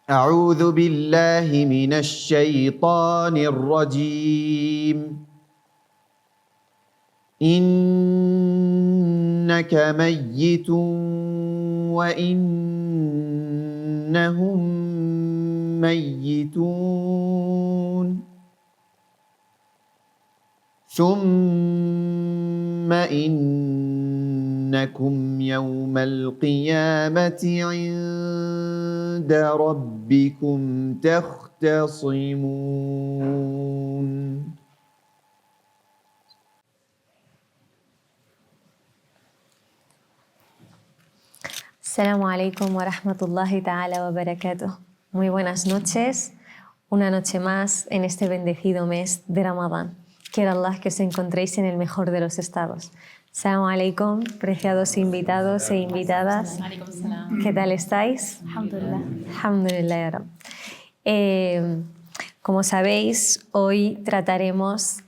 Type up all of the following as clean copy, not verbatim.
أعوذ بالله من الشيطان الرجيم إنك ميت وإنهم ميتون ثم إنكم يوم القيامة عند ربكم تختصمون. Assalamu alaikum wa rahmatullahi ta'ala wa barakatuh. Muy buenas noches, una noche más en este bendecido mes de Ramadán. Quiero Allah que os encontréis en el mejor de los estados. Assalamu alaikum, preciados invitados e invitadas. ¿Qué tal estáis? Alhamdulillah. Alhamdulillah ya Rab. Como sabéis, hoy trataremos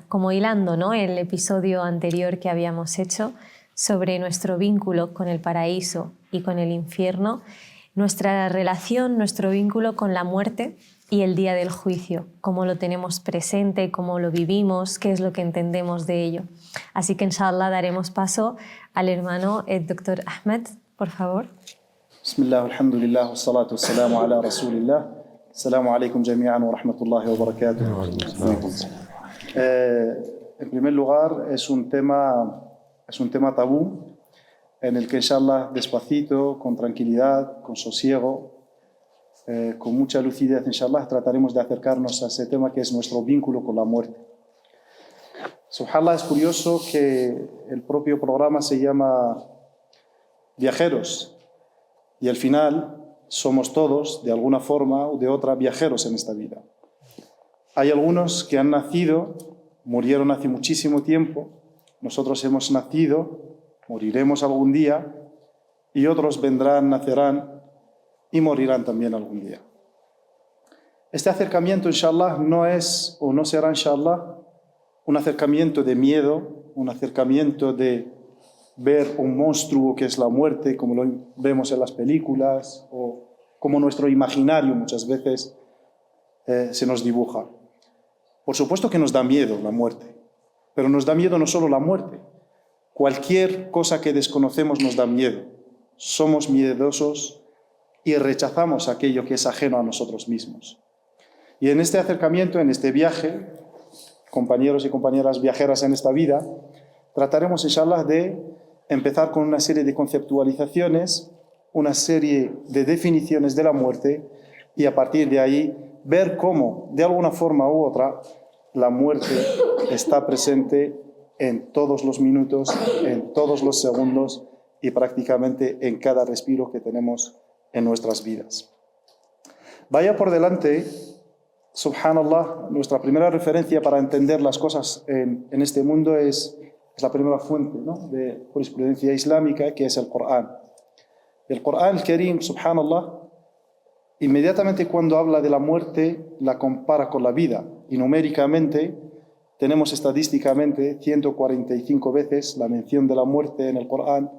como hilando, ¿no?, el episodio anterior que habíamos hecho sobre nuestro vínculo con el paraíso y con el infierno, nuestra relación, nuestro vínculo con la muerte y el día del juicio, cómo lo tenemos presente, cómo lo vivimos, qué es lo que entendemos de ello. Así que, inshallah, daremos paso al hermano, el doctor Ahmed, por favor. Bismillah, alhamdulillah, wassalatu wassalamu ala rasulillah. Assalamu alaikum jami'an wa rahmatullahi wa barakatuh. En primer lugar, es un tema tabú en el que, inshallah, despacito, con tranquilidad, con sosiego, con mucha lucidez, inshallah, trataremos de acercarnos a ese tema que es nuestro vínculo con la muerte. Subhanallah, es curioso que el propio programa se llama Viajeros y al final somos todos, de alguna forma o de otra, viajeros en esta vida. Hay algunos que han nacido, murieron hace muchísimo tiempo. Nosotros hemos nacido, moriremos algún día, y otros vendrán, nacerán y morirán también algún día. Este acercamiento, inshallah, no es o no será, inshallah, un acercamiento de miedo, un acercamiento de ver un monstruo que es la muerte, como lo vemos en las películas, o como nuestro imaginario muchas veces se nos dibuja. Por supuesto que nos da miedo la muerte. Pero nos da miedo no solo la muerte. Cualquier cosa que desconocemos nos da miedo. Somos miedosos y rechazamos aquello que es ajeno a nosotros mismos. Y en este acercamiento, en este viaje, compañeros y compañeras viajeras en esta vida, trataremos, inshallah, de empezar con una serie de conceptualizaciones, una serie de definiciones de la muerte, y a partir de ahí ver cómo, de alguna forma u otra, la muerte está presente en todos los minutos, en todos los segundos y prácticamente en cada respiro que tenemos en nuestras vidas. Vaya por delante, subhanallah, nuestra primera referencia para entender las cosas en este mundo es la primera fuente, ¿no?, de jurisprudencia islámica, que es el Corán. El Corán al-Karim, subhanallah, inmediatamente cuando habla de la muerte la compara con la vida, y numéricamente tenemos estadísticamente 145 veces la mención de la muerte en el Corán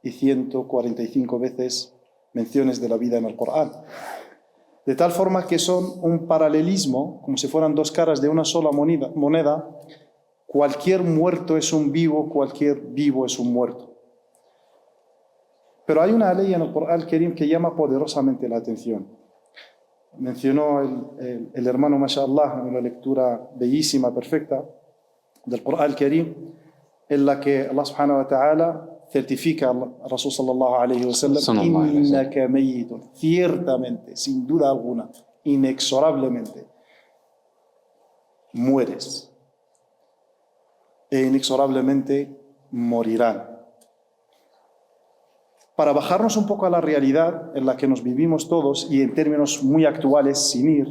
y 145 veces menciones de la vida en el Corán. De tal forma que son un paralelismo, como si fueran dos caras de una sola moneda. Cualquier muerto es un vivo, cualquier vivo es un muerto. Pero hay una ley en el Corán al-Karim que llama poderosamente la atención. Mencionó el hermano, mashallah, en una lectura bellísima, perfecta, del Corán al-Karim, en la que Allah subhanahu wa ta'ala certifica al Rasul sallallahu alayhi wa sallam, innaka mayyitun, ciertamente, sin duda alguna, inexorablemente, mueres. E inexorablemente morirán. Para bajarnos un poco a la realidad en la que nos vivimos todos y en términos muy actuales, sin ir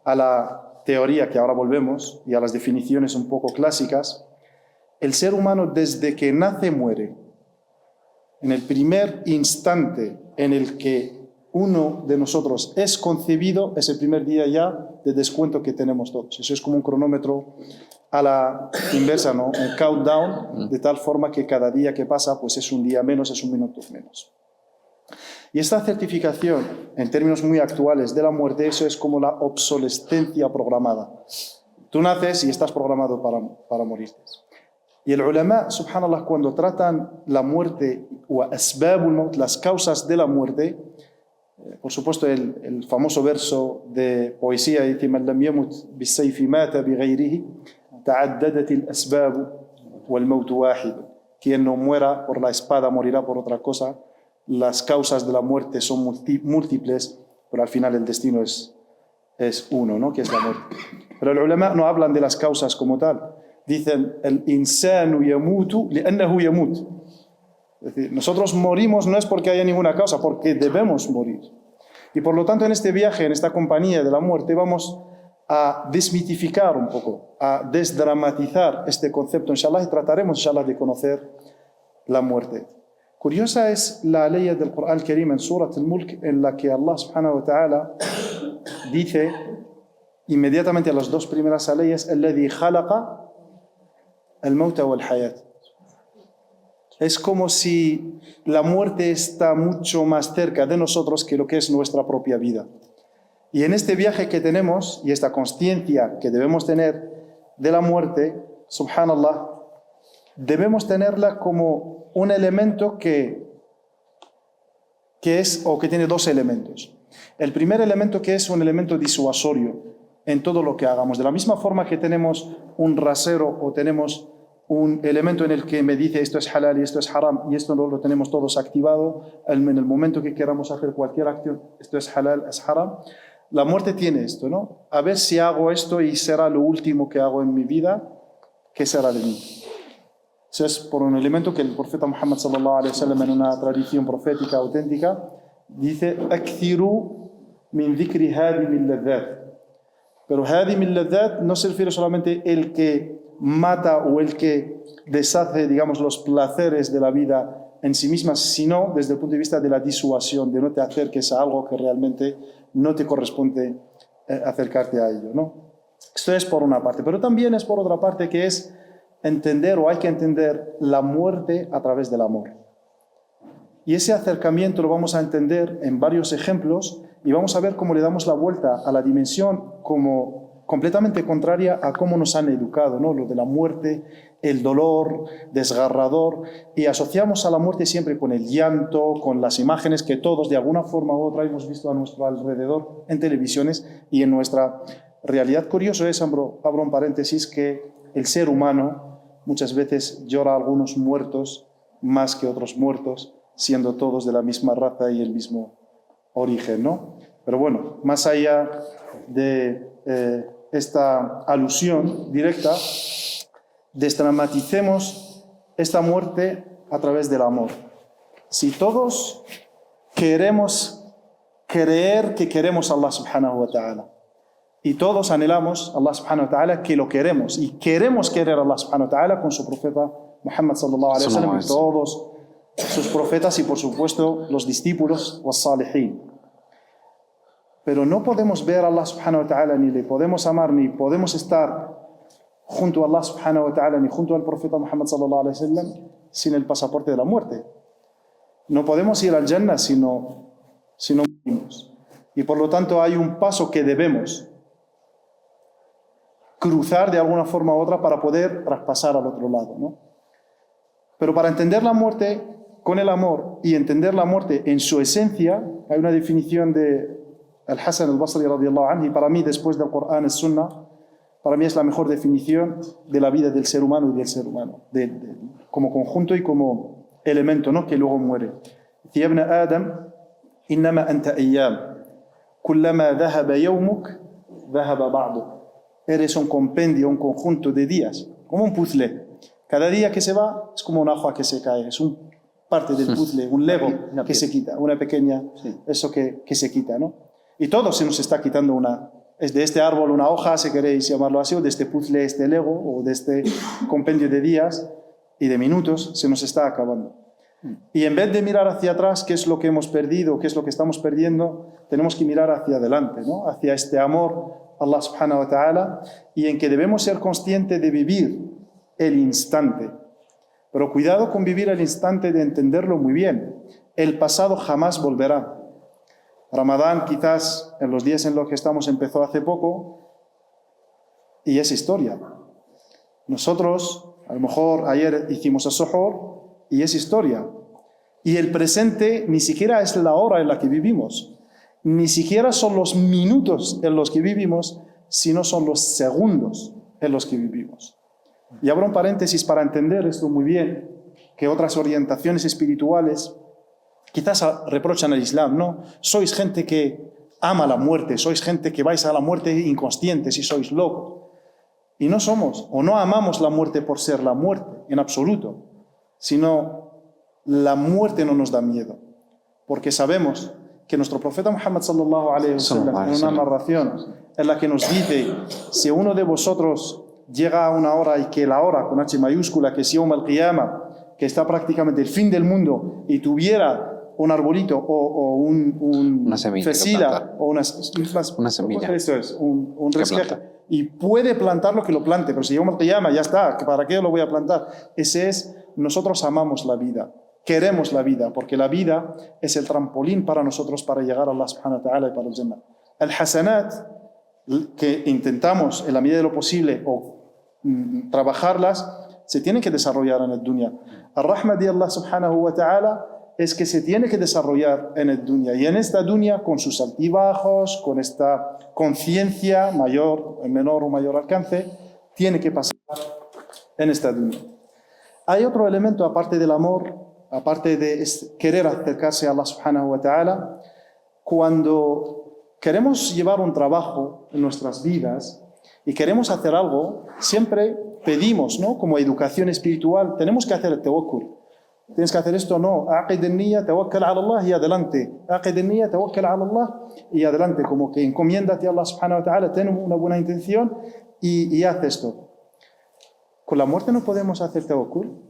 a la teoría que ahora volvemos y a las definiciones un poco clásicas, el ser humano desde que nace muere. En el primer instante en el que uno de nosotros es concebido, es el primer día ya de descuento que tenemos todos. Eso es como un cronómetro a la inversa, ¿no? Un countdown, de tal forma que cada día que pasa pues es un día menos, es un minuto menos. Y esta certificación, en términos muy actuales de la muerte, eso es como la obsolescencia programada. Tú naces y estás programado para morirte. Y el ulama, subhanallah, cuando tratan la muerte, o asbabul maut, las causas de la muerte, por supuesto el famoso verso de poesía dice: "Man lam yamut bis-sayfi mata bighayrihi, ta'addadat al-asbab wal maut wahid". Quien no muera por la espada morirá por otra cosa. Las causas de la muerte son múltiples, pero al final el destino es uno, ¿no? Que es la muerte. Pero los ulama no hablan de las causas como tal. Dicen: el insanu yamutu li'annahu yamut. Es decir, nosotros morimos no es porque haya ninguna causa, porque debemos morir. Y por lo tanto, en este viaje, en esta compañía de la muerte, vamos a desmitificar un poco, a desdramatizar este concepto, inshallah, y trataremos, inshallah, de conocer la muerte. Curiosa es la ley del Corán al-Karim en Surat al-Mulk, en la que Allah subhanahu wa ta'ala dice inmediatamente a las dos primeras leyes: "Alladhi khalaqa al-mauta wal-hayat". Es como si la muerte está mucho más cerca de nosotros que lo que es nuestra propia vida. Y en este viaje que tenemos, y esta consciencia que debemos tener de la muerte, subhanallah, debemos tenerla como un elemento que tiene dos elementos. El primer elemento, que es un elemento disuasorio en todo lo que hagamos. De la misma forma que tenemos un rasero o tenemos un elemento en el que me dice esto es halal y esto es haram, y esto lo tenemos todos activado, en el momento que queramos hacer cualquier acción, esto es halal, es haram. La muerte tiene esto, ¿no? A ver si hago esto y será lo último que hago en mi vida, ¿qué será de mí? Eso es por un elemento que el profeta Muhammad sallallahu alaihi wasallam, en una tradición profética auténtica, dice: "Akthiru min dhikri hadimi al-ladhat". Pero hadimi al-ladhat no se refiere solamente el que mata o el que deshace, digamos, los placeres de la vida en sí misma, sino desde el punto de vista de la disuasión, de no te acerques a algo que realmente no te corresponde acercarte a ello, ¿no? Esto es por una parte, pero también es por otra parte, que es entender, o hay que entender, la muerte a través del amor. Y ese acercamiento lo vamos a entender en varios ejemplos, y vamos a ver cómo le damos la vuelta a la dimensión como completamente contraria a cómo nos han educado, ¿no? Lo de la muerte, el dolor desgarrador, y asociamos a la muerte siempre con el llanto, con las imágenes que todos de alguna forma u otra hemos visto a nuestro alrededor en televisiones y en nuestra realidad. Curioso es, abro un paréntesis, que el ser humano muchas veces llora a algunos muertos más que otros muertos, siendo todos de la misma raza y el mismo origen, ¿no? Pero bueno, más allá de esta alusión directa, desdramaticemos esta muerte a través del amor. Si todos queremos creer que queremos a Allah subhanahu wa ta'ala, y todos anhelamos a Allah subhanahu wa ta'ala, que lo queremos, y queremos querer a Allah subhanahu wa ta'ala con su profeta Muhammad sallallahu alaihi wasallam, y todos sus profetas, y por supuesto los discípulos, was salihin. Pero no podemos ver a Allah subhanahu wa ta'ala, ni le podemos amar, ni podemos estar junto a Allah subhanahu wa ta'ala, ni junto al profeta Muhammad sallallahu alaihi wasallam, sin el pasaporte de la muerte. No podemos ir al Jannah si no morimos. Y por lo tanto hay un paso que debemos cruzar de alguna forma u otra para poder traspasar al otro lado, ¿no? Pero para entender la muerte con el amor y entender la muerte en su esencia, hay una definición de Al-Hasan al-Basri radiyallahu anhu, y para mí, después del Corán y Sunnah, para mí es la mejor definición de la vida del ser humano y del ser humano, como conjunto y como elemento, ¿no? Que luego muere. Dice: "Ya ibn Adam, innama anta ayyam, kullama dhahaba yawmuk, dhahaba ba'duk". Eres un compendio, un conjunto de días, como un puzzle. Cada día que se va es como una hoja que se cae, es un parte del puzzle, un lego que se quita, una pequeña, eso que se quita, ¿no? Y todo se nos está quitando es de este árbol una hoja, si queréis llamarlo así, o de este puzzle, este lego, o de este compendio de días y de minutos, se nos está acabando. Y en vez de mirar hacia atrás, qué es lo que hemos perdido, qué es lo que estamos perdiendo, tenemos que mirar hacia adelante, ¿no? Hacia este amor a Allah subhanahu wa ta'ala, y en que debemos ser conscientes de vivir el instante. Pero cuidado con vivir el instante, de entenderlo muy bien. el pasado jamás volverá. Ramadán quizás en los días en los que estamos empezó hace poco y es historia. Nosotros a lo mejor ayer hicimos as-suhur y es historia. Y el presente ni siquiera es la hora en la que vivimos, ni siquiera son los minutos en los que vivimos, sino son los segundos en los que vivimos. Y abro un paréntesis para entender esto muy bien, que otras orientaciones espirituales quizás reprochan al Islam, ¿no? Sois gente que ama la muerte, sois gente que vais a la muerte inconscientes y sois locos. Y no somos, o no amamos la muerte por ser la muerte, en absoluto, sino la muerte no nos da miedo, porque sabemos que nuestro profeta Muhammad sallallahu alaihi wasallam, en una narración en la que nos dice, si uno de vosotros llega a una hora, y que la hora, con H mayúscula, que es Yawm al-Qiyamah, que está prácticamente el fin del mundo, y tuviera un arbolito o una semilla fesila o una semilla, eso es, un resqueje, y puede plantarlo, que lo plante, pero si Yawm al-Qiyamah ya está, ¿para qué lo voy a plantar? Ese es, nosotros amamos la vida, queremos la vida, porque la vida es el trampolín para nosotros para llegar a Allah subhanahu wa ta'ala y para el Jannah. El hasanat, que intentamos en la medida de lo posible trabajarlas, se tienen que desarrollar en el dunya. El rahma de Allah subhanahu wa ta'ala es que se tiene que desarrollar en el dunya, y en esta dunya, con sus altibajos, con esta conciencia mayor, menor o mayor alcance, tiene que pasar en esta dunya. Hay otro elemento aparte del amor, aparte de querer acercarse a Allah subhanahu wa ta'ala. Cuando queremos llevar un trabajo en nuestras vidas y queremos hacer algo, siempre pedimos, ¿no? Como educación espiritual, tenemos que hacer el tawakkul. Tienes que hacer esto, no. Aqid an-niyya, tawakkal ala Allah y adelante. Aqid an-niyya, tawakkal ala Allah y adelante. Como que encomiéndate a Allah subhanahu wa ta'ala, ten una buena intención y haz esto. Con la muerte no podemos hacer tawakkul.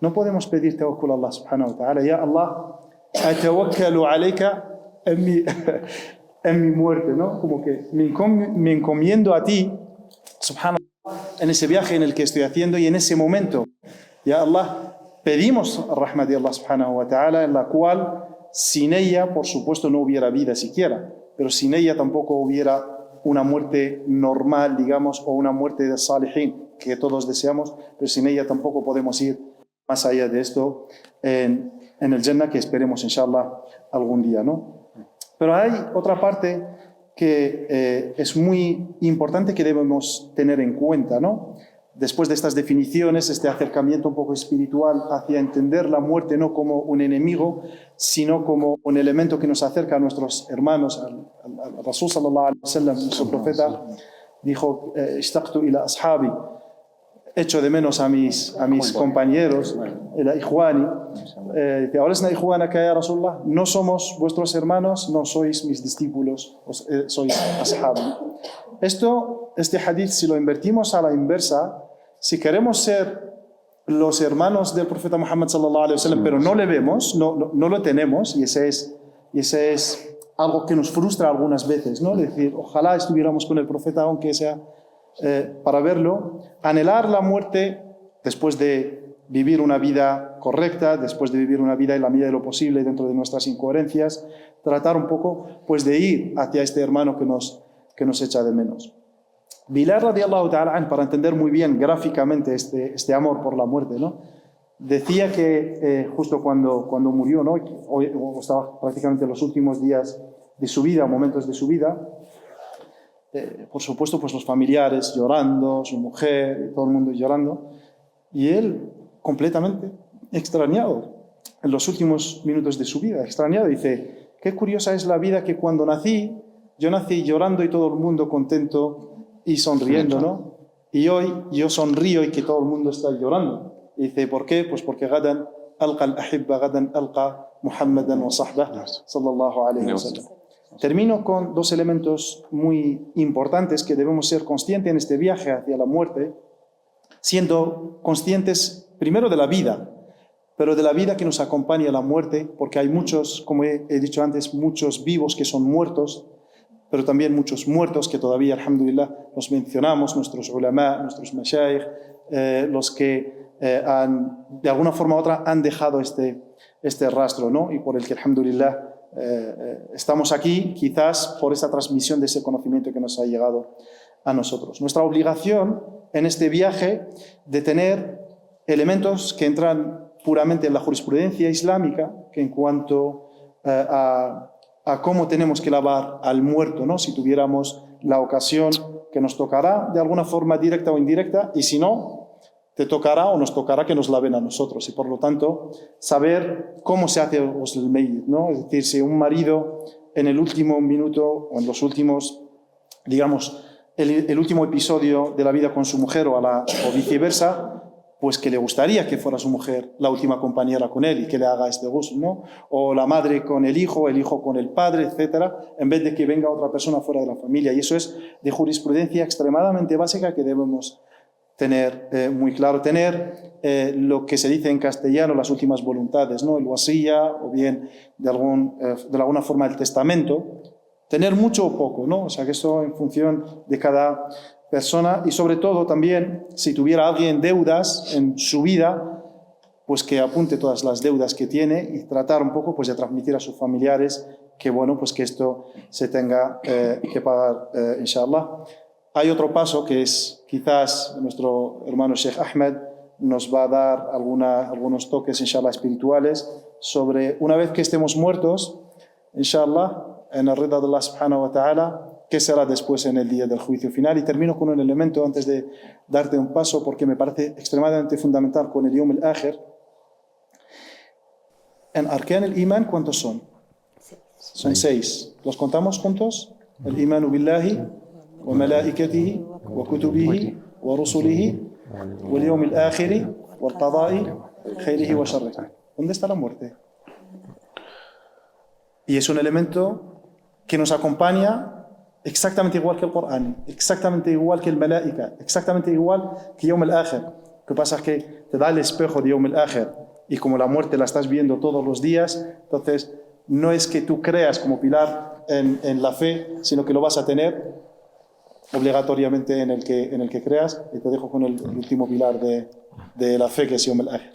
No podemos pedir tawakkul a Allah subhanahu wa ta'ala. Ya Allah, atawakkalu alayka en mi muerte, ¿no? Como que me encomiendo a ti, subhanallah, en ese viaje en el que estoy haciendo y en ese momento. Ya Allah, pedimos el rahma de Allah subhanahu wa ta'ala, en la cual sin ella, por supuesto, no hubiera vida siquiera, pero sin ella tampoco hubiera una muerte normal, digamos, o una muerte de salihin, que todos deseamos, pero sin ella tampoco podemos ir más allá de esto en el Jannah, que esperemos, inshallah, algún día, ¿no? Pero hay otra parte que es muy importante que debemos tener en cuenta, ¿no? Después de estas definiciones, este acercamiento un poco espiritual hacia entender la muerte no como un enemigo, sino como un elemento que nos acerca a nuestros hermanos. Al Rasul sallallahu alaihi wasallam, nuestro profeta, dijo, ishtaqtu ila ashabi, echo de menos a mis compañeros, el ikhwani. Awalasna ikhwanaka ya Rasulullah, no somos vuestros hermanos, no sois mis discípulos, sois ashabi. Este hadith, si lo invertimos a la inversa, si queremos ser los hermanos del profeta Muhammad sallallahu alaihi wasallam, pero no le vemos, no lo tenemos, y ese es algo que nos frustra algunas veces, ¿no? Decir, ojalá estuviéramos con el profeta, aunque sea para verlo, anhelar la muerte después de vivir una vida correcta, después de vivir una vida en la medida de lo posible dentro de nuestras incoherencias, tratar un poco pues de ir hacia este hermano que nos echa de menos. Bilal radiyallahu ta'ala anhu, para entender muy bien gráficamente este amor por la muerte, ¿no? Decía que justo cuando murió, ¿no? O estaba prácticamente en los últimos días de su vida, momentos de su vida, por supuesto, pues los familiares llorando, su mujer, todo el mundo llorando, y él completamente extrañado en los últimos minutos de su vida, extrañado. Dice, qué curiosa es la vida, que cuando nací, yo nací llorando y todo el mundo contento y sonriendo, ¿no? Y hoy yo sonrío y que todo el mundo está llorando. Y dice, ¿por qué? Pues porque gadan alqa al-ahibba, gadan alqa Muhammadan wa sahbah, sallallahu alayhi wa sallam. Termino con dos elementos muy importantes que debemos ser conscientes en este viaje hacia la muerte, siendo conscientes primero de la vida, pero de la vida que nos acompaña a la muerte, porque hay muchos, como he dicho antes, muchos vivos que son muertos, pero también muchos muertos que todavía, alhamdulillah, los mencionamos, nuestros ulama, nuestros mashayikh, los que de alguna forma u otra han dejado este este rastro, ¿no? Y por el que, alhamdulillah, estamos aquí, quizás por esa transmisión de ese conocimiento que nos ha llegado a nosotros. Nuestra obligación en este viaje de tener elementos que entran puramente en la jurisprudencia islámica, que en cuanto a cómo tenemos que lavar al muerto, ¿no? Si tuviéramos la ocasión, que nos tocará de alguna forma directa o indirecta, y si no, te tocará o nos tocará que nos laven a nosotros. Y por lo tanto, saber cómo se hace el meyyit, ¿no? Es decir, si un marido en el último minuto o en los últimos, digamos, el último episodio de la vida con su mujer o viceversa, pues que le gustaría que fuera su mujer la última compañera con él y que le haga este ghusl, ¿no? O la madre con el hijo con el padre, etcétera, en vez de que venga otra persona fuera de la familia. Y eso es de jurisprudencia extremadamente básica que debemos tener muy claro. Tener lo que se dice en castellano, las últimas voluntades, ¿no? El wasiyya, o bien de alguna forma el testamento. Tener mucho o poco, ¿no? O sea, que eso en función de cada persona, y sobre todo también, si tuviera alguien deudas en su vida, pues que apunte todas las deudas que tiene y tratar un poco pues de transmitir a sus familiares que, bueno, pues que esto se tenga que pagar, inshallah. Hay otro paso que es, quizás nuestro hermano Sheikh Ahmed nos va a dar algunos toques, inshallah, espirituales sobre, una vez que estemos muertos, inshallah, en el rida de Allah subhanahu wa ta'ala, qué será después en el día del juicio final. Y termino con un elemento antes de darte un paso, porque me parece extremadamente fundamental con el Yawm al-Akhir. En Arkan el-Iman, ¿cuántos son? Son 6. ¿Los contamos juntos? El imanu billahi, wa malaikatihi, wa kutubihi, wa rusulihi, wa el Yawm al-Akhir, wa al-Qada'i, khairihi wa sharrihi. ¿Dónde está la muerte? Y es un elemento que nos acompaña exactamente igual que el Corán, exactamente igual que el Malaika, exactamente igual que Yawm al-Akhir. Lo que pasa es que te da el espejo de Yawm al-Akhir, y como la muerte la estás viendo todos los días, entonces no es que tú creas como pilar en la fe, sino que lo vas a tener obligatoriamente en el que creas. Y te dejo con el último pilar de la fe, que es Yawm al-Akhir.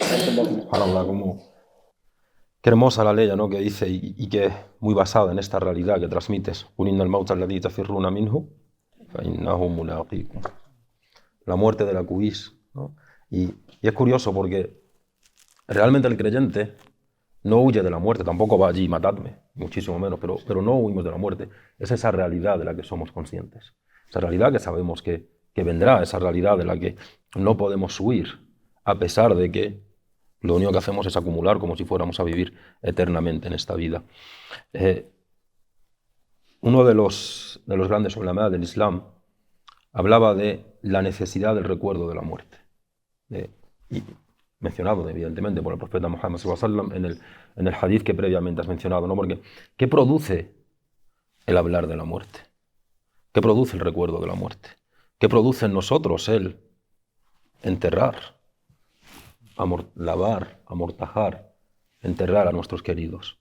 Qué hermosa la ley, ¿no? Que dice y que es muy basada en esta realidad que transmites. La muerte de la que huís, ¿no? Y es curioso porque realmente el creyente no huye de la muerte, tampoco va allí, matadme, muchísimo menos, pero no huimos de la muerte. Es esa realidad de la que somos conscientes, esa realidad que sabemos que vendrá, esa realidad de la que no podemos huir, a pesar de que lo único que hacemos es acumular como si fuéramos a vivir eternamente en esta vida. Uno de los grandes ulama del Islam hablaba de la necesidad del recuerdo de la muerte. Y mencionado, evidentemente, por el profeta Muhammad sallallahu alaihi wasallam en el hadith que previamente has mencionado, ¿no? Porque ¿qué produce el hablar de la muerte? ¿Qué produce el recuerdo de la muerte? ¿Qué produce en nosotros el enterrar, lavar, amortajar, enterrar a nuestros queridos?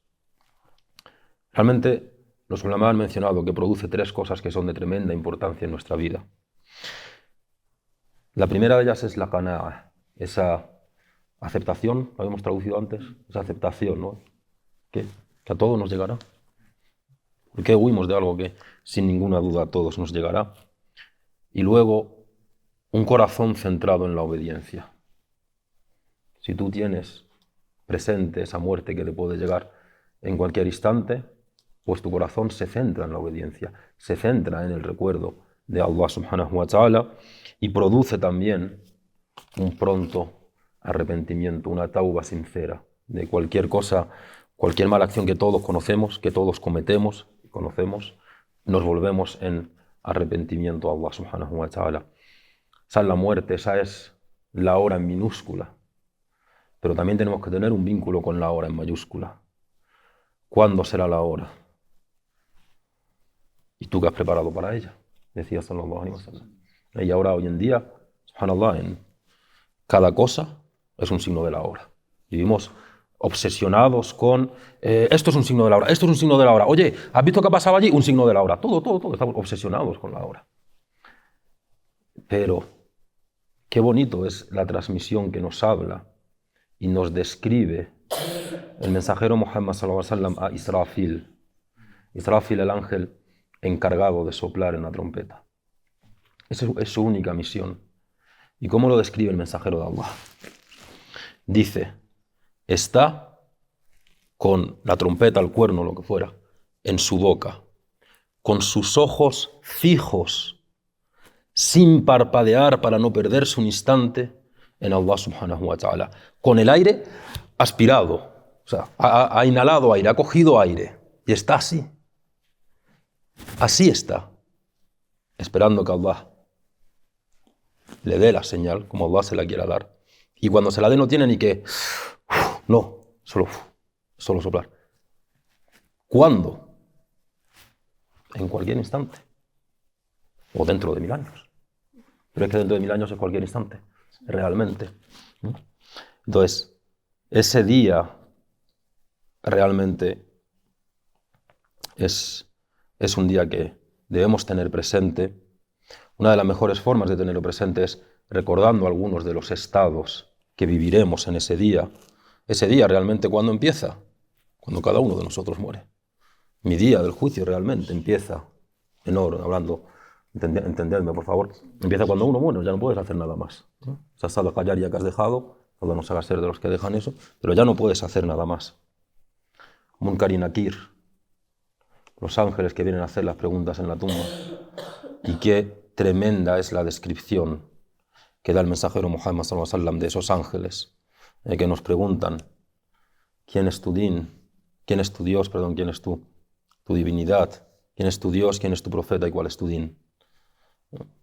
Realmente los ulama han mencionado que produce 3 cosas que son de tremenda importancia en nuestra vida. La primera de ellas es la qana'a, esa aceptación, lo habíamos traducido antes, esa aceptación, ¿no? Que a todos nos llegará. ¿Por qué huimos de algo que sin ninguna duda a todos nos llegará? Y luego, un corazón centrado en la obediencia. Si tú tienes presente esa muerte que te puede llegar en cualquier instante, pues tu corazón se centra en la obediencia, se centra en el recuerdo de Allah subhanahu wa ta'ala, y produce también un pronto arrepentimiento, una tauba sincera de cualquier cosa, cualquier mala acción que todos conocemos, que todos cometemos y conocemos, nos volvemos en arrepentimiento a Allah subhanahu wa ta'ala. Esa es la muerte, esa es la hora en minúscula. Pero también tenemos que tener un vínculo con la hora en mayúscula. ¿Cuándo será la hora? ¿Y tú qué has preparado para ella? Decía sallallahu alaihi wasallam. Y ahora, hoy en día, subhanallah, en cada cosa es un signo de la hora. Vivimos obsesionados con esto es un signo de la hora, esto es un signo de la hora. Oye, ¿has visto qué ha pasado allí? Un signo de la hora. Todo. Estamos obsesionados con la hora. Pero qué bonito es la transmisión que nos habla y nos describe el mensajero Muhammad sallallahu alaihi wasallam a Israfil. Israfil, el ángel encargado de soplar en la trompeta. Esa es su única misión. ¿Y cómo lo describe el mensajero de Allah? Dice, está con la trompeta, el cuerno, lo que fuera, en su boca, con sus ojos fijos, sin parpadear para no perderse un instante en Allah subhanahu wa ta'ala, con el aire aspirado, o sea, ha inhalado aire, ha cogido aire, y está así. Así está, esperando que Allah le dé la señal, como Allah se la quiera dar. Y cuando se la dé no tiene ni que... No, solo soplar. ¿Cuándo? En cualquier instante. O dentro de 1000 años. Pero es que dentro de 1000 años es cualquier instante, realmente. Entonces, ese día realmente es un día que debemos tener presente. Una de las mejores formas de tenerlo presente es recordando algunos de los estados que viviremos en ese día. Ese día realmente, ¿cuándo empieza? Cuando cada uno de nosotros muere. Mi día del juicio realmente empieza, en oro, hablando, entendedme por favor, empieza cuando uno muere, ya no puedes hacer nada más. Esa sadaqa jaria que has dejado, Allah nos haga ser de los que dejan eso, pero ya no puedes hacer nada más. Munkar y Nakir, los ángeles que vienen a hacer las preguntas en la tumba. Y qué tremenda es la descripción que da el mensajero Muhammad sallallahu alaihi wasallam de esos ángeles que nos preguntan ¿quién es tu din? ¿Quién es tu Dios? Perdón, ¿quién es tu divinidad? ¿Quién es tu Dios? ¿Quién es tu profeta? ¿Y cuál es tu din?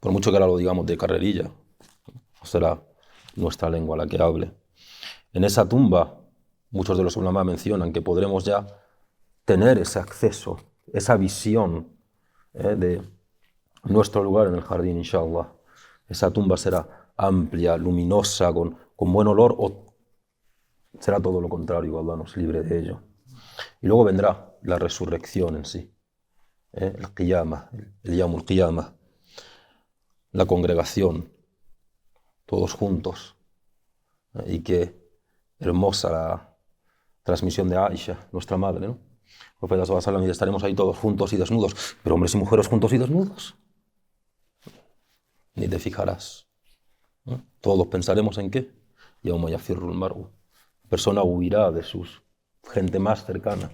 Por mucho que ahora lo digamos de carrerilla, no será nuestra lengua la que hable. En esa tumba, muchos de los ulama mencionan que podremos ya tener ese acceso, esa visión de nuestro lugar en el jardín, inshallah. Esa tumba será amplia, luminosa, con buen olor, o será todo lo contrario, Allah nos libre de ello. Y luego vendrá la resurrección en sí, el qiyamah, el yamul qiyamah, la congregación, todos juntos. Y qué hermosa la transmisión de Aisha, nuestra madre, ¿no? El profeta sallallahu alaihi wasallam, y estaremos ahí todos juntos y desnudos, pero hombres y mujeres juntos y desnudos. Ni te fijarás. ¿No? Todos pensaremos en qué. Yawma yafirru al-mar'u. La persona huirá de su gente más cercana.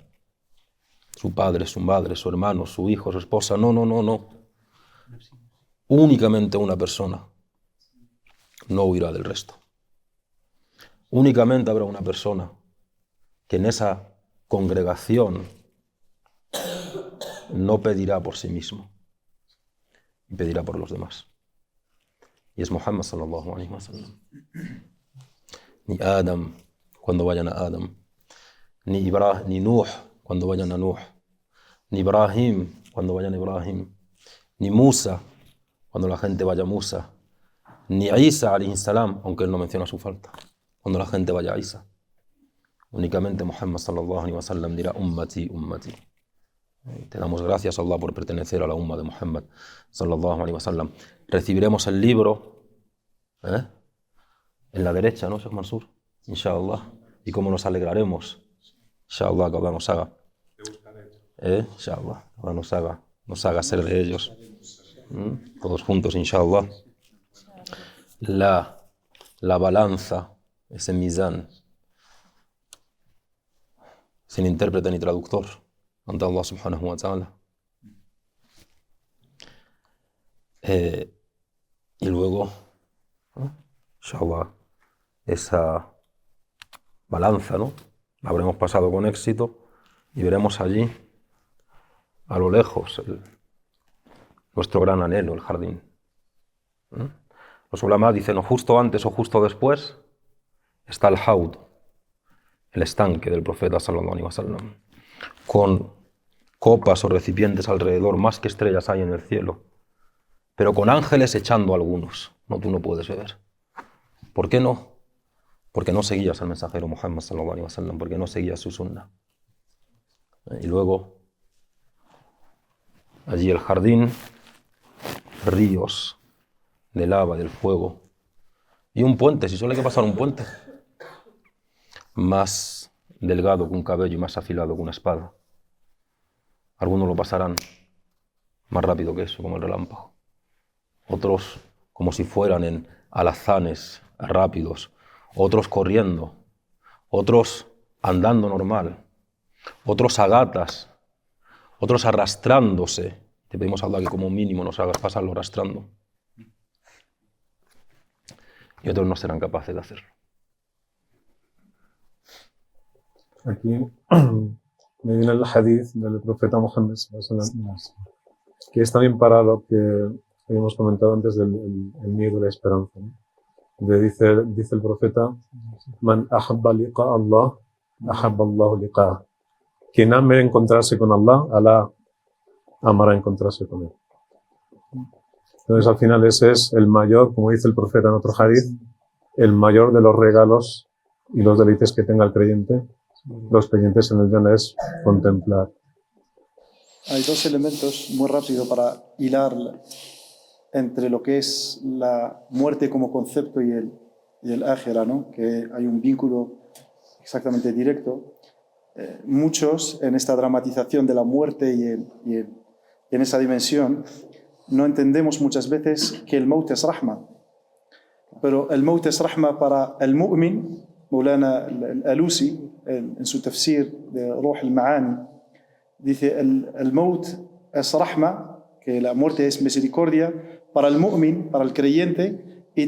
Su padre, su madre, su hermano, su hijo, su esposa. No. Únicamente una persona no huirá del resto. Únicamente habrá una persona que en esa congregación no pedirá por sí mismo y pedirá por los demás. Y es Muhammad sallallahu alaihi wasallam. Ni Adam cuando vayan a Adam, ni Nuh cuando vayan a Nuh, ni Ibrahim cuando vayan a Ibrahim, ni Musa cuando la gente vaya a Musa, ni Isa alayhi salam, aunque él no menciona su falta, cuando la gente vaya a Isa. Únicamente Muhammad sallallahu alaihi wasallam dirá ummati, ummati. Te damos gracias a Allah por pertenecer a la umma de Muhammad sallallahu alaihi wasallam. Recibiremos el libro en la derecha, ¿no, Sheikh Mansur? Inshallah. Y cómo nos alegraremos. Inshallah, que Allah nos haga. Inshallah, Allah nos haga ser de ellos. Todos juntos, inshallah. La balanza, ese mizán, sin intérprete ni traductor, ante Allah subhanahu wa ta'ala. Y luego, inshallah, esa balanza, ¿no? La habremos pasado con éxito y veremos allí, a lo lejos, nuestro gran anhelo, el jardín. Los ulama dicen, o justo antes o justo después, está el haud, el estanque del profeta sallallahu alaihi wasallam, con copas o recipientes alrededor, más que estrellas hay en el cielo, pero con ángeles echando algunos. No, tú no puedes beber. ¿Por qué no? Porque no seguías al mensajero Muhammad sallallahu alaihi wasallam, porque no seguías su sunna. Y luego, allí el jardín, ríos de lava, del fuego, y un puente, si solo hay que pasar un puente, más delgado que un cabello y más afilado que una espada. Algunos lo pasarán más rápido que eso, como el relámpago. Otros como si fueran en alazanes rápidos. Otros corriendo. Otros andando normal. Otros a gatas. Otros arrastrándose. Te pedimos a Allah que como mínimo nos hagas pasarlo arrastrando. Y otros no serán capaces de hacerlo. Aquí me viene el hadith del profeta Muhammad, que es también para lo que habíamos comentado antes del el miedo y la esperanza, ¿no? Dice el profeta: Man ahabba liqa Allah, ahabba Allahu liqa'ah. Quien ame encontrarse con Allah, Allah amará encontrarse con él. Entonces, al final, ese es el mayor, como dice el profeta en otro hadith, el mayor de los regalos y los deleites que tenga el creyente. Los creyentes en el Jannah es contemplar. Hay dos elementos muy rápido para hilar entre lo que es la muerte como concepto y el ájera, ¿no? Que hay un vínculo exactamente directo. Muchos en esta dramatización de la muerte y en esa dimensión no entendemos muchas veces que el maut es rahma. Pero el maut es rahma para el mu'min. Maulana al-Alusi, en su tafsir de Ruh al-Ma'ani, dice: el maut es rahma, que la muerte es misericordia, para el mu'min, para el creyente, y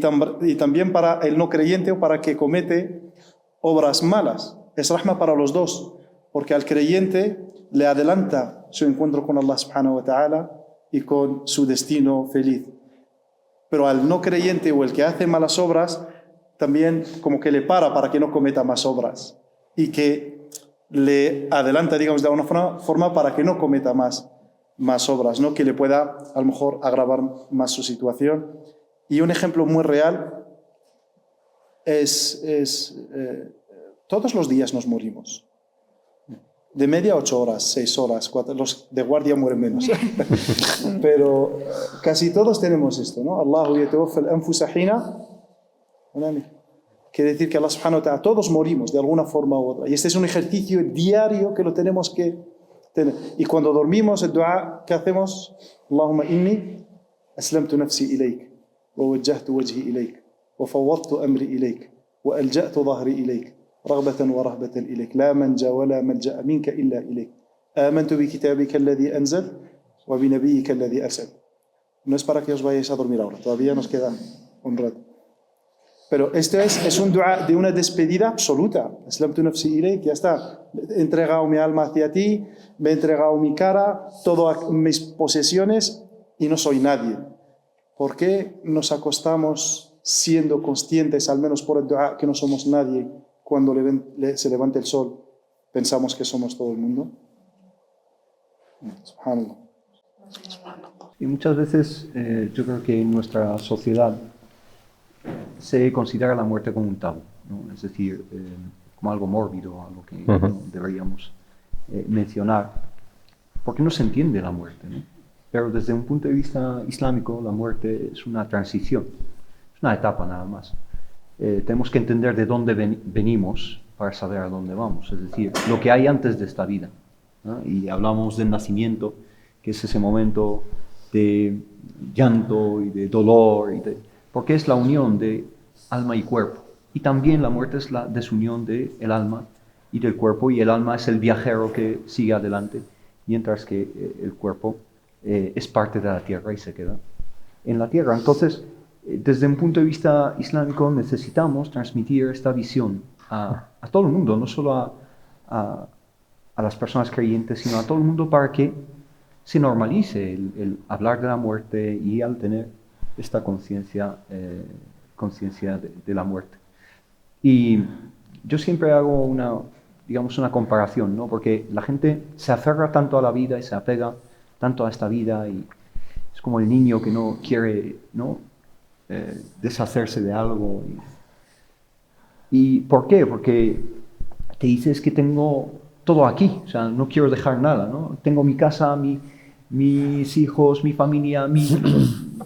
también para el no creyente o para el que comete obras malas. Es rahma para los dos, porque al creyente le adelanta su encuentro con Allah subhanahu wa ta'ala y con su destino feliz. Pero al no creyente o el que hace malas obras, también como que le para que no cometa más obras y que le adelanta, digamos, de alguna forma para que no cometa más obras, ¿no? Que le pueda a lo mejor agravar más su situación. Y un ejemplo muy real es todos los días nos morimos. De media 8 horas, 6 horas, 4, los de guardia mueren menos. Pero casi todos tenemos esto, ¿no? Allahu yatawaffa al-anfusa hina. Quiere decir que Allah subhanahu wa ta'ala, todos morimos de alguna forma u otra. Y este es un ejercicio diario que lo tenemos que tener. Y cuando dormimos, el dua que hacemos: Allahumma inni aslamtu nafsi ilayk, wa wajjahtu wajhi ilayk, wa fawwadtu amri ilayk, wa alja'tu dhahri ilayk, raghbatan wa rahbatan ilayk, la manja wa la malja'a minka illa ilayk. Amantu bi kitabika alladhi anzal, wa bi nabiyyika alladhi arsal. No es para que os vayáis a dormir ahora, todavía nos queda un rato. Pero esto es un dua de una despedida absoluta. Aslamtu nafsi ilayk, ya está. He entregado mi alma hacia ti, me he entregado mi cara, todas mis posesiones y no soy nadie. ¿Por qué nos acostamos siendo conscientes, al menos por el dua, que no somos nadie? Cuando se levanta el sol, pensamos que somos todo el mundo. Subhanallah. Y muchas veces yo creo que en nuestra sociedad se considera la muerte como un tabú, ¿no? Es decir, como algo mórbido, algo que no deberíamos mencionar, porque no se entiende la muerte, ¿no? Pero desde un punto de vista islámico, la muerte es una transición, es una etapa nada más. Tenemos que entender de dónde venimos para saber a dónde vamos, es decir, lo que hay antes de esta vida, ¿no? Y hablamos del nacimiento, que es ese momento de llanto y de dolor, porque es la unión de alma y cuerpo. Y también la muerte es la desunión del alma y del cuerpo, y el alma es el viajero que sigue adelante, mientras que el cuerpo es parte de la tierra y se queda en la tierra. Entonces, desde un punto de vista islámico, necesitamos transmitir esta visión a todo el mundo, no solo a las personas creyentes, sino a todo el mundo, para que se normalice el hablar de la muerte y al tener esta conciencia de la muerte. Y yo siempre hago una comparación, ¿no? Porque la gente se aferra tanto a la vida y se apega tanto a esta vida, y es como el niño que no quiere, ¿no? Deshacerse de algo. ¿Y por qué? Porque te dices que tengo todo aquí, o sea, no quiero dejar nada, ¿no? Tengo mi casa, mis hijos, mi familia, mi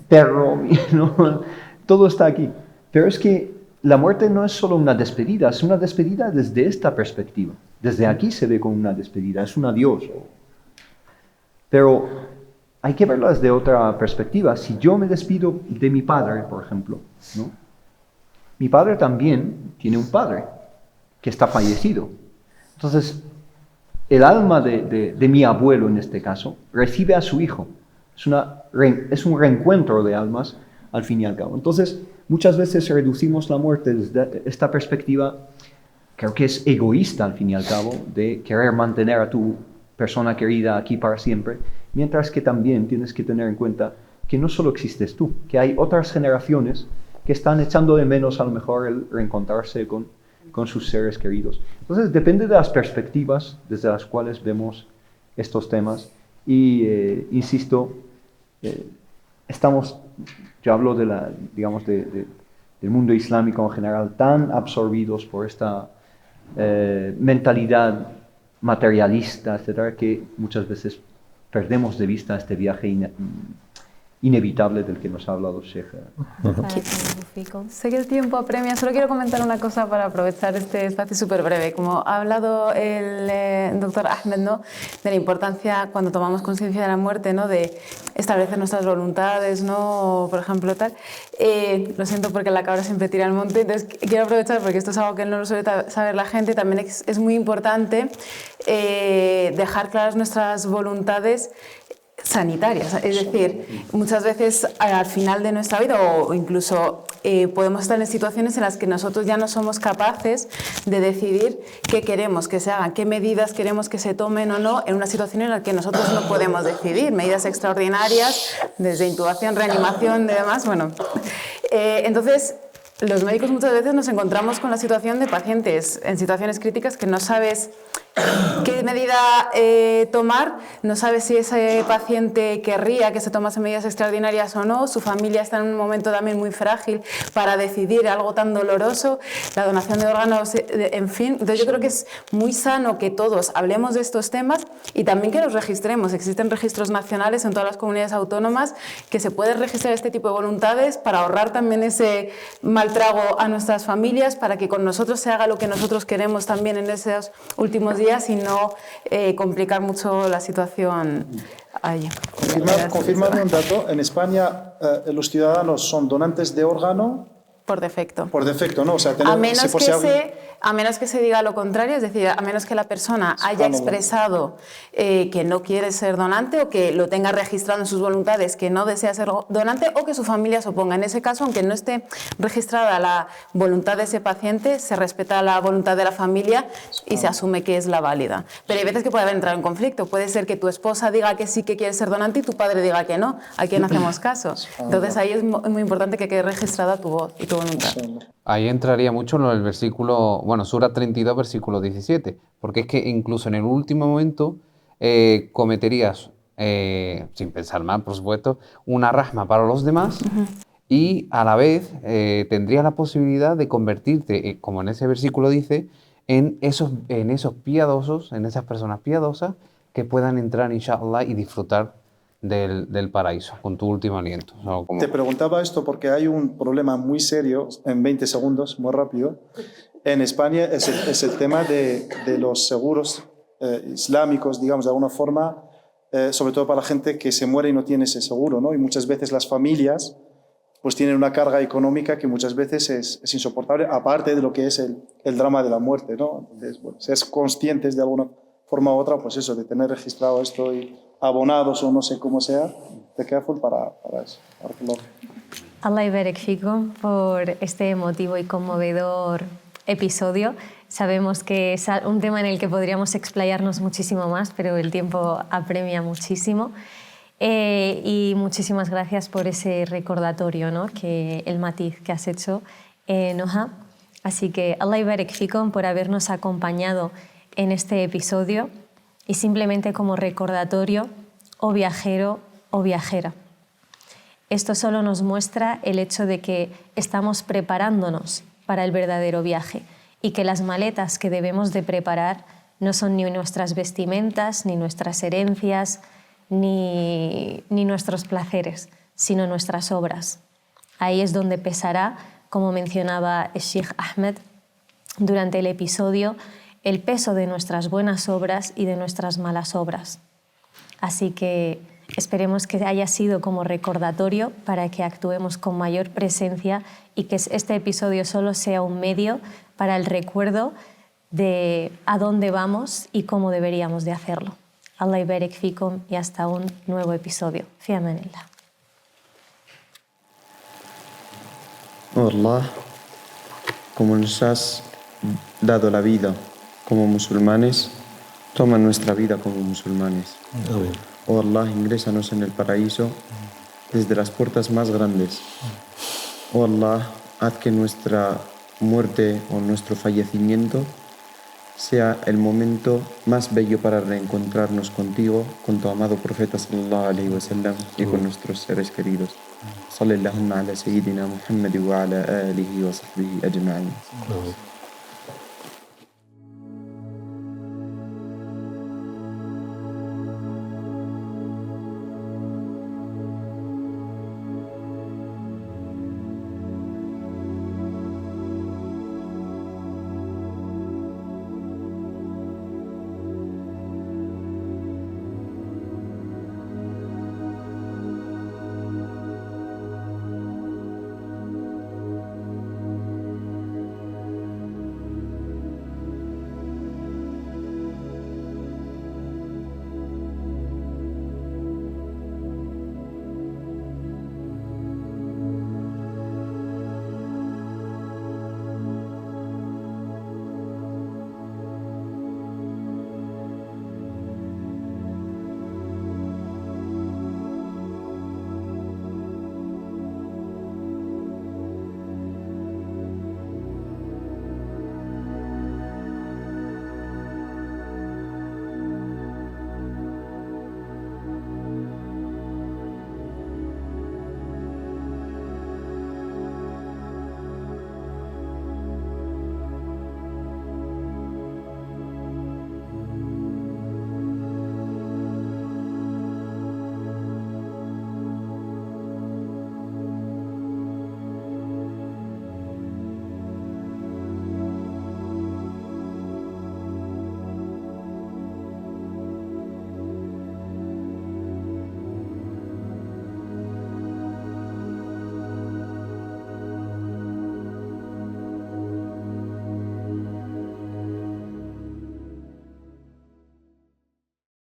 perro, ¿no? Todo está aquí. Pero es que la muerte no es solo una despedida, es una despedida desde esta perspectiva. Desde aquí se ve como una despedida, es un adiós. Pero hay que verlo desde otra perspectiva. Si yo me despido de mi padre, por ejemplo, ¿no? Mi padre también tiene un padre que está fallecido. Entonces, el alma de mi abuelo, en este caso, recibe a su hijo. Es un reencuentro de almas, al fin y al cabo. Entonces, muchas veces reducimos la muerte desde esta perspectiva, creo que es egoísta, al fin y al cabo, de querer mantener a tu persona querida aquí para siempre, mientras que también tienes que tener en cuenta que no solo existes tú, que hay otras generaciones que están echando de menos a lo mejor el reencontrarse con sus seres queridos. Entonces depende de las perspectivas desde las cuales vemos estos temas y, insisto, yo hablo de del mundo islámico en general, tan absorbidos por esta mentalidad materialista, etcétera, que muchas veces perdemos de vista este viaje inevitable del que nos ha hablado Sheikh. Sé que el tiempo apremia, solo quiero comentar una cosa para aprovechar este espacio súper breve. Como ha hablado el doctor Ahmed, ¿no?, de la importancia cuando tomamos conciencia de la muerte, ¿no?, de establecer nuestras voluntades, ¿no?, por ejemplo, tal. Lo siento porque la cabra siempre tira al monte, entonces quiero aprovechar porque esto es algo que no lo suele saber la gente. También es muy importante dejar claras nuestras voluntades sanitarias, es decir, muchas veces al final de nuestra vida o incluso podemos estar en situaciones en las que nosotros ya no somos capaces de decidir qué queremos que se hagan, qué medidas queremos que se tomen o no en una situación en la que nosotros no podemos decidir, medidas extraordinarias desde intubación, reanimación y demás, bueno, entonces los médicos muchas veces nos encontramos con la situación de pacientes en situaciones críticas que no sabes qué medida tomar, no sabes si ese paciente querría que se tomase medidas extraordinarias o no, su familia está en un momento también muy frágil para decidir algo tan doloroso, la donación de órganos, en fin. Entonces yo creo que es muy sano que todos hablemos de estos temas y también que los registremos. Existen registros nacionales en todas las comunidades autónomas que se puede registrar este tipo de voluntades para ahorrar también ese mal trago a nuestras familias, para que con nosotros se haga lo que nosotros queremos también en esos últimos días y no complicar mucho la situación allí. Confirmar un dato, en España los ciudadanos son donantes de órgano por defecto. Por defecto, ¿no? O sea, a menos que se diga lo contrario, es decir, a menos que la persona haya expresado que no quiere ser donante o que lo tenga registrado en sus voluntades que no desea ser donante o que su familia se oponga. En ese caso, aunque no esté registrada la voluntad de ese paciente, se respeta la voluntad de la familia y se asume que es la válida. Pero hay veces que puede haber entrado en conflicto. Puede ser que tu esposa diga que sí que quiere ser donante y tu padre diga que no. ¿A quién hacemos caso? Entonces ahí es muy importante que quede registrada tu voz y tu voluntad. Ahí entraría mucho en el versículo, bueno, Sura 32, versículo 17, porque es que incluso en el último momento cometerías, sin pensar mal, por supuesto, una rahma para los demás y a la vez tendrías la posibilidad de convertirte, como en ese versículo dice, en esos piadosos, en esas personas piadosas que puedan entrar, inshallah, y disfrutar del paraíso con tu último aliento. O como... Te preguntaba esto porque hay un problema muy serio, en 20 segundos, muy rápido. En España es el tema de los seguros islámicos, digamos, de alguna forma, sobre todo para la gente que se muere y no tiene ese seguro, ¿no? Y muchas veces las familias pues tienen una carga económica que muchas veces es insoportable, aparte de lo que es el drama de la muerte, ¿no? Entonces, bueno, ser conscientes de alguna forma u otra, pues eso, de tener registrado esto y abonados o no sé cómo sea, te queda full para eso. Allah Ibarak Fikum por este emotivo y conmovedor episodio. Sabemos que es un tema en el que podríamos explayarnos muchísimo más, pero el tiempo apremia muchísimo. Y muchísimas gracias por ese recordatorio, ¿no?, que el matiz que has hecho, Noha. Así que Allah Ibarak Fikum por habernos acompañado en este episodio. Y simplemente como recordatorio, oh viajero, oh viajera. Esto solo nos muestra el hecho de que estamos preparándonos para el verdadero viaje y que las maletas que debemos de preparar no son ni nuestras vestimentas, ni nuestras herencias, ni nuestros placeres, sino nuestras obras. Ahí es donde pesará, como mencionaba el Sheikh Ahmed durante el episodio, el peso de nuestras buenas obras y de nuestras malas obras. Así que esperemos que haya sido como recordatorio para que actuemos con mayor presencia y que este episodio solo sea un medio para el recuerdo de a dónde vamos y cómo deberíamos de hacerlo. Allah ibarik fikum y hasta un nuevo episodio. Fi amanillah. Oh Allah, como nos has dado la vida como musulmanes, toma nuestra vida como musulmanes. Oh Allah, ingrésanos en el paraíso desde las puertas más grandes. Oh Allah, haz que nuestra muerte o nuestro fallecimiento sea el momento más bello para reencontrarnos contigo, con tu amado profeta sallallahu alaihi wasallam y con nuestros seres queridos. Sallallahu ala sayyidina Muhammad wa ala alihi wa sahbihi ajma'in.